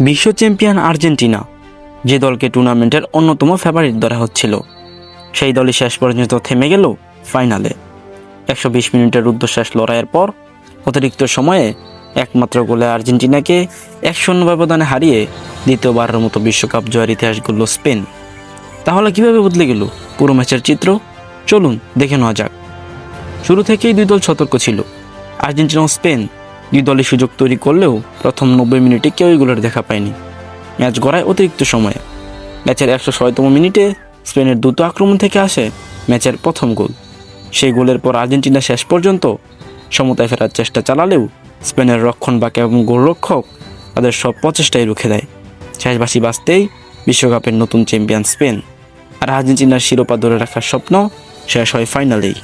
বিশ্ব champion Argentina, যে দলকে টুর্নামেন্টের অন্যতম ফেভারিট ধরা হচ্ছিল, সেই দলই শেষ পর্যন্ত থেমে গেল ফাইনালে। 120 মিনিটের রুদ্ধশ্বাস লড়াইয়ের পর অতিরিক্ত সময়ে একমাত্র গোলে আর্জেন্টিনাকে 1-0 ব্যবধানে হারিয়ে দ্বিতীয়বারের মতো বিশ্বকাপ জয়ের ইতিহাস গড়ল স্পেন। তাহলে কিভাবে বদলে গেল পুরো ম্যাচের চিত্র? চলুন দেখে নেওয়া যাক। শুরু থেকেই দুই দল সতর্ক ছিল। আর্জেন্টিনা ও স্পেন দুই দলই সুযোগ তৈরি করলেও প্রথম 90 মিনিটে কেউই গোলের দেখা পায়নি। ম্যাচ গড়ায় অতিরিক্ত সময়ে। ম্যাচের 106তম মিনিটে স্পেনের দ্রুত আক্রমণ থেকে আসে ম্যাচের প্রথম গোল। সেই গোলের পর আর্জেন্টিনা শেষ পর্যন্ত সমতায় ফেরার চেষ্টা চালালেও স্পেনের রক্ষণভাগ এবং গোলরক্ষক তাদের সব প্রচেষ্টাই রুখে দেয়। শেষ বাঁশি বাজতেই বিশ্বকাপের নতুন চ্যাম্পিয়ন স্পেন, আর আর্জেন্টিনার শিরোপা ধরে রাখার স্বপ্ন শেষ হয় ফাইনালেই।